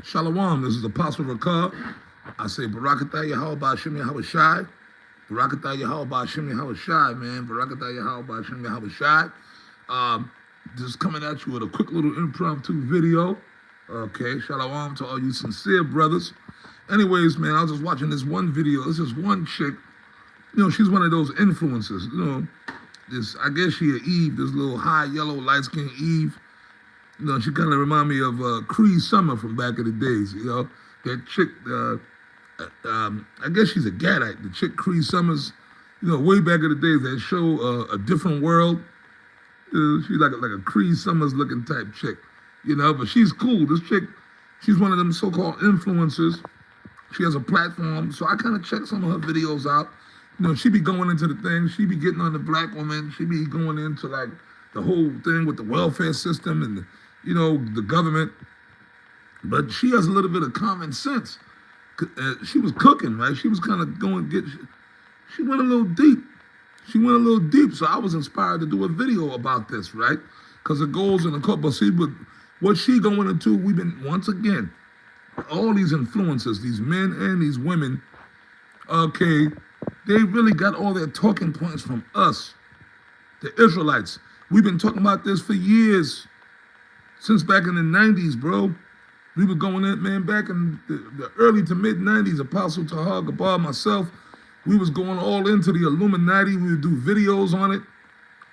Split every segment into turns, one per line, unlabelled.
Shalom, this is Apostle Rakar. I say Barakatah Yahweh Shem Yahweh Shai. Barakatah Yahweh Shem Yahweh Shai, man. Barakatah Yahweh Shem Yahweh Shai. Just coming at you with a quick little impromptu video. Okay, shalom to all you sincere brothers. Anyways, man, I was just watching this one video. This is one chick. You know, she's one of those influencers. You know, I guess she a Eve, this little high yellow, light-skinned Eve. You know, she kind of remind me of Cree Summer from back in the days, you know. That chick, I guess she's a Gadite. The chick Cree Summers, you know, way back in the days, that show A Different World. She's like a Cree Summers looking type chick, you know, but she's cool. This chick, she's one of them so-called influencers. She has a platform, so I kind of check some of her videos out. You know, she be going into the thing, she be getting on the black woman, she be going into like the whole thing with the welfare system and the government. But she has a little bit of common sense. She was cooking, right? She was kind of she went a little deep. She went a little deep, so I was inspired to do a video about this, right? Because it goes in a couple. See, but what she going into, we've been, once again, all these influencers, these men and these women, okay, they really got all their talking points from us, the Israelites. We've been talking about this for years, since back in the 90s, bro. We were going in, man, back in the early to mid 90s, Apostle Tahar, Gabar, myself, we was going all into the Illuminati. We would do videos on it.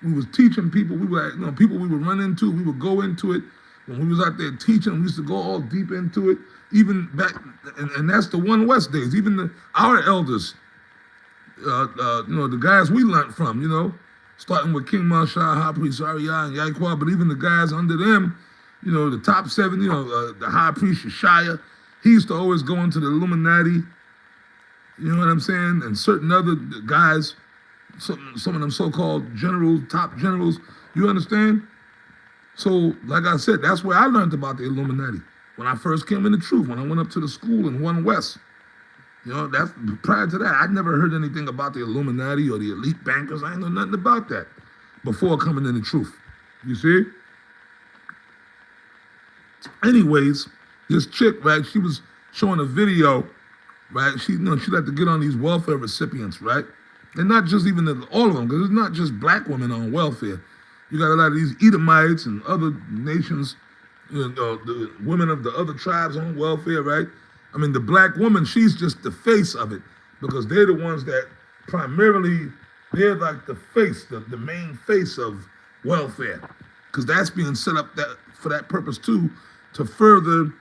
We was teaching people. We were, people we would run into. We would go into it. When we was out there teaching, we used to go all deep into it. Even back, and that's the One West days. Even our elders, the guys we learned from, starting with King Mashah, High Priest Ariyah, and Yaquah, but even the guys under them, the top seven, the High Priest Yeshaya, he used to always go into the Illuminati. You know what I'm saying? And certain other guys, some of them so-called generals, top generals, you understand? So, like I said, that's where I learned about the Illuminati. When I first came in the truth, when I went up to the school in One West. That's prior to that, I'd never heard anything about the Illuminati or the elite bankers. I ain't know nothing about that before coming in the truth. You see? Anyways, this chick, right, she was showing a video, right? She had to get on these welfare recipients, right? And not just even all of them, because it's not just black women on welfare. You got a lot of these Edomites and other nations, the women of the other tribes on welfare, right? I mean, the black woman, she's just the face of it, because they're the ones that primarily, they're like the face, the main face of welfare, because that's being set up for that purpose too, to further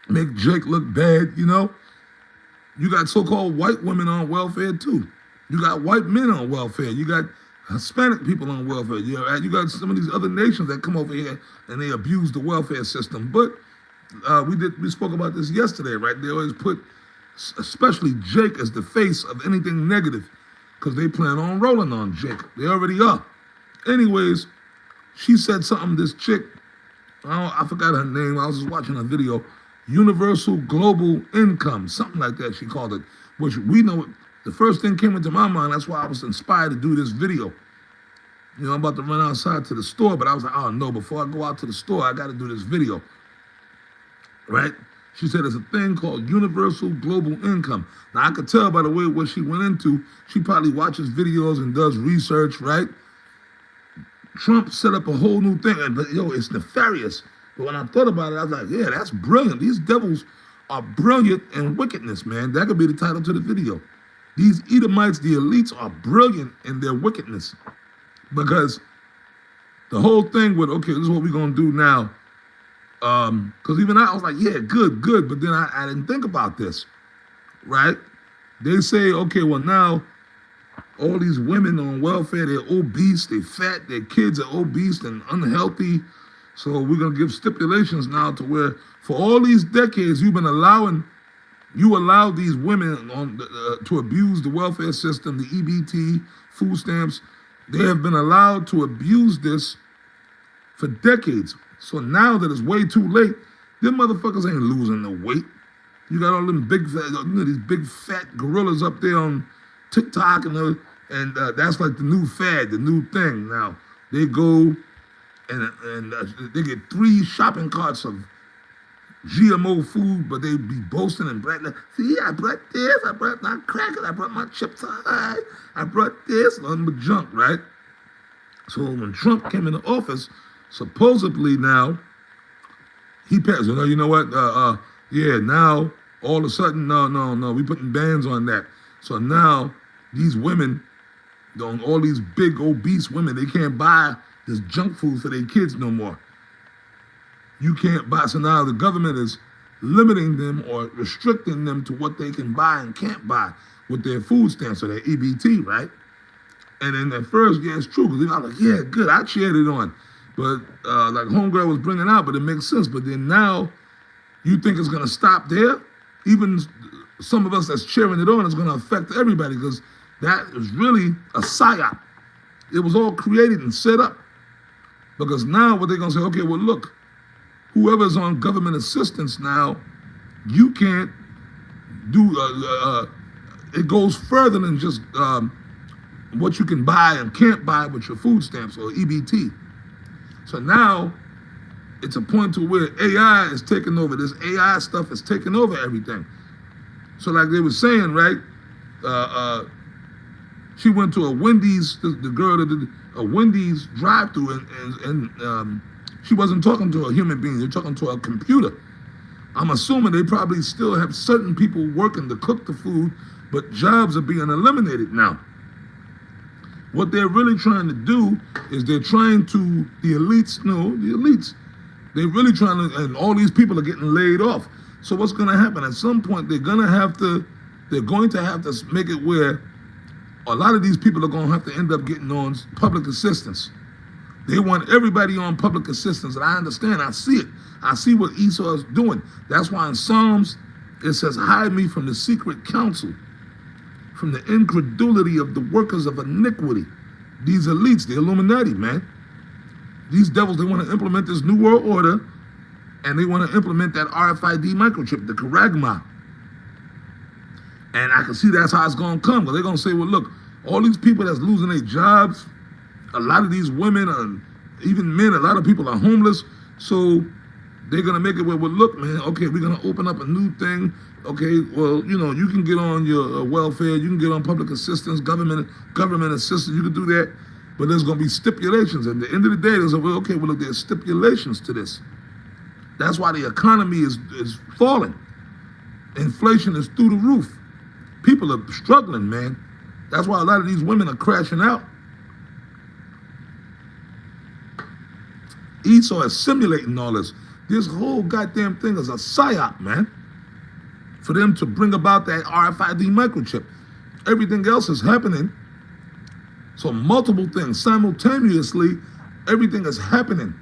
make Jake look bad, You got so-called white women on welfare too. You got white men on welfare. You got Hispanic people on welfare. You got some of these other nations that come over here and they abuse the welfare system. But we spoke about this yesterday, right? They always put, especially Jake, as the face of anything negative, because they plan on rolling on Jake. They already are. Anyways, she said something, this chick, I forgot her name. I was just watching a video. Universal Global Income, something like that she called it, which we know, the first thing came into my mind, that's why I was inspired to do this video. I'm about to run outside to the store, but I was like, oh no, before I go out to the store, I got to do this video, right? She said there's a thing called Universal Global Income. Now, I could tell by the way what she went into, she probably watches videos and does research, right? Trump set up a whole new thing, but it's nefarious. But when I thought about it, I was like, yeah, that's brilliant. These devils are brilliant in wickedness, man. That could be the title to the video. These Edomites, the elites, are brilliant in their wickedness. Because the whole thing with, okay, this is what we're going to do now. Because even I was like, yeah, good. But then I didn't think about this, right? They say, okay, well, now all these women on welfare, they're obese, they're fat, their kids are obese and unhealthy. So we're going to give stipulations now to where for all these decades you allowed these women to abuse the welfare system, the EBT, food stamps. They have been allowed to abuse this for decades. So now that it's way too late, them motherfuckers ain't losing no weight. You got all them these big fat gorillas up there on TikTok and that's like the new fad, the new thing. Now they go and they get 3 shopping carts of GMO food, but they be boasting and bragging. See, I brought this, I brought my crackers, I brought my chips high, I brought this, nothing but junk, right? So when Trump came into office, supposedly now, he passed. You know what? Yeah, now all of a sudden, no, we putting bans on that. So now these women, all these big obese women, they can't buy this junk food for their kids no more. You can't buy. So now the government is limiting them or restricting them to what they can buy and can't buy with their food stamps or their EBT, right? And then at first, yeah, it's true, because they're like, yeah, good, I cheered it on. But like Homegirl was bringing out, but it makes sense. But then now, you think it's going to stop there? Even some of us that's cheering it on is going to affect everybody, because that is really a psyop. It was all created and set up. Because now what they're going to say, okay, well, look, whoever's on government assistance now, you can't do, it goes further than just what you can buy and can't buy with your food stamps or EBT. So now it's a point to where AI is taking over. This AI stuff is taking over everything. So like they were saying, right? She went to a Wendy's, the girl that did a Wendy's drive-thru, and she wasn't talking to a human being. They're talking to a computer. I'm assuming they probably still have certain people working to cook the food, but jobs are being eliminated now. What they're really trying to do is they're trying to, the elites, they're really trying to, and all these people are getting laid off. So what's going to happen? At some point, they're going to have to make it where a lot of these people are going to have to end up getting on public assistance. They want everybody on public assistance, and I understand, I see it. I see what Esau is doing. That's why in Psalms, it says, hide me from the secret counsel, from the incredulity of the workers of iniquity. These elites, the Illuminati, man. These devils, they want to implement this New World Order, and they want to implement that RFID microchip, the Karagma. And I can see that's how it's going to come, because they're going to say, well, look, all these people that's losing their jobs, a lot of these women, even men, a lot of people are homeless, so they're going to make it where, well, look, man, okay, we're going to open up a new thing. Okay, well, you can get on your welfare, you can get on public assistance, government assistance, you can do that, but there's going to be stipulations. At the end of the day, there's okay, well, look, there's stipulations to this. That's why the economy is falling. Inflation is through the roof. People are struggling, man. That's why a lot of these women are crashing out. Esau is simulating all this. This whole goddamn thing is a psyop, man, for them to bring about that RFID microchip. Everything else is happening. So multiple things simultaneously, everything is happening.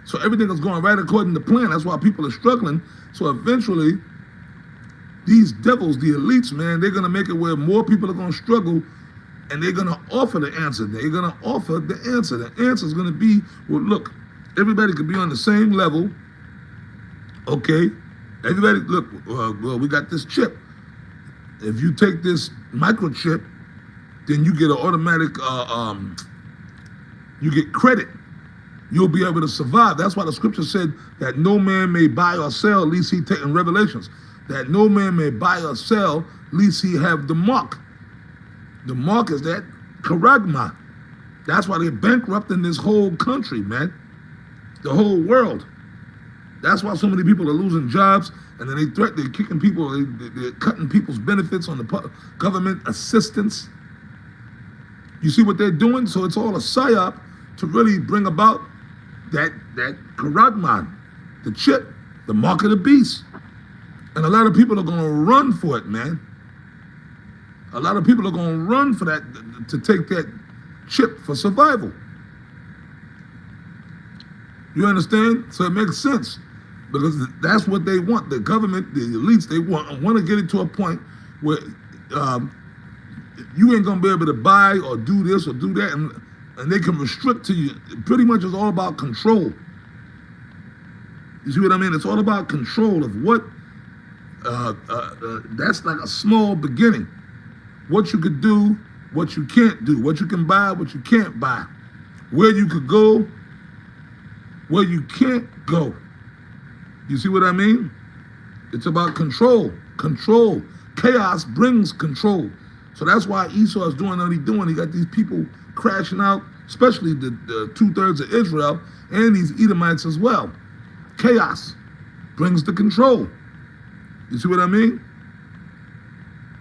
So everything is going right according to plan. That's why people are struggling. So eventually, these devils, the elites, man, they're going to make it where more people are going to struggle, and they're going to offer the answer. They're going to offer the answer. The answer is going to be, well, look, everybody could be on the same level. Okay, everybody, look, well, we got this chip. If you take this microchip, then you get an automatic, you get credit. You'll be able to survive. That's why the scripture said that no man may buy or sell, lest he take, in Revelations, that no man may buy or sell, lest he have the mark. The mark is that charagma. That's why they're bankrupting this whole country, man. The whole world. That's why so many people are losing jobs, and then they're kicking people, they're cutting people's benefits on the government assistance. You see what they're doing? So it's all a psyop to really bring about that karagman, the chip, the mark of the beast. And a lot of people are going to run for it, man. A lot of people are going to run for that, to take that chip for survival. You understand? So it makes sense, because that's what they want. The government, the elites, they want to get it to a point where you ain't going to be able to buy or do this or do that, and they can restrict to you. Pretty much it's all about control. You see what I mean? It's all about control of what, that's like a small beginning. What you could do, what you can't do, what you can buy, what you can't buy, where you could go, where you can't go. You see what I mean? It's about control. Control. Chaos brings control. So that's why Esau is doing what he's doing. He got these people crashing out, especially the 2/3 of Israel and these Edomites as well. Chaos brings the control. You see what I mean?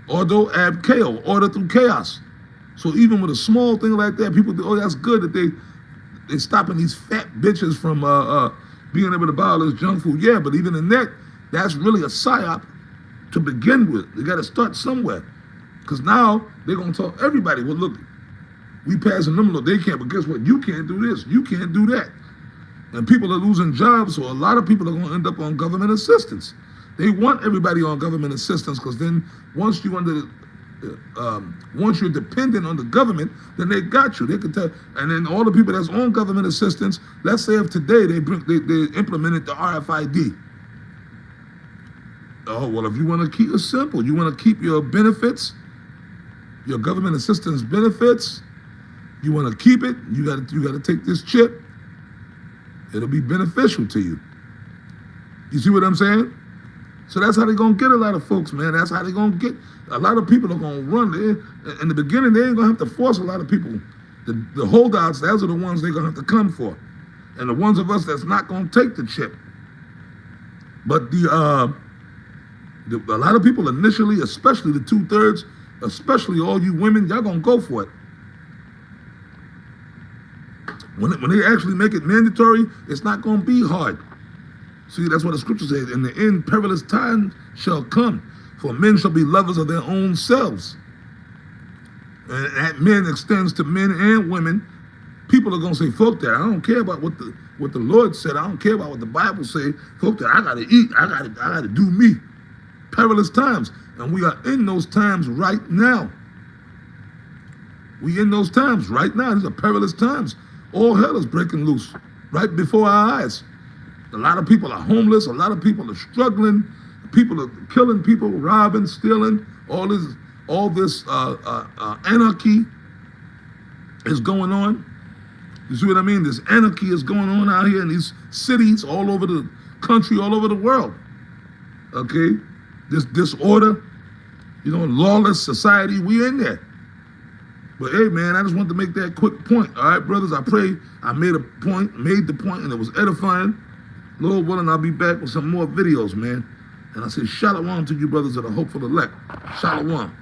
Ordo ab chaos, order through chaos. So even with a small thing like that, people think, oh, that's good that they're stopping these fat bitches from being able to buy all this junk food. Yeah, but even in that, that's really a psyop to begin with. They got to start somewhere. Because now they're going to tell everybody, well, look, we passing them, look, they can't, but guess what? You can't do this. You can't do that. And people are losing jobs, so a lot of people are going to end up on government assistance. They want everybody on government assistance because then once you're dependent on the government, then they got you. They can tell, and then all the people that's on government assistance. Let's say if today they implemented the RFID. Oh well, if you want to keep it simple, you want to keep your benefits, your government assistance benefits. You want to keep it. You got to take this chip. It'll be beneficial to you. You see what I'm saying? So that's how they're going to get a lot of folks, man. That's how they're going to get. A lot of people are going to run. In the beginning, they ain't going to have to force a lot of people. The holdouts, those are the ones they're going to have to come for. And the ones of us that's not going to take the chip. But a lot of people initially, especially the 2/3, especially all you women, y'all going to go for it. When they actually make it mandatory, it's not going to be hard. See, that's what the scripture says. In the end, perilous times shall come, for men shall be lovers of their own selves. And that men extends to men and women. People are going to say, fuck that. I don't care about what the Lord said. I don't care about what the Bible say. Fuck that. I got to eat. I got to do me. Perilous times. And we are in those times right now. We in those times right now. These are perilous times. All hell is breaking loose right before our eyes. A lot of people are homeless. A lot of people are struggling. People are killing people, robbing, stealing. All this anarchy is going on. You see what I mean? This anarchy is going on out here in these cities all over the country, all over the world. Okay? This disorder, lawless society, we in there. But hey, man, I just wanted to make that quick point. All right, brothers, I pray I made the point, and it was edifying. Lord willing, I'll be back with some more videos, man. And I say shalom to you brothers that are hopeful elect. Shalom.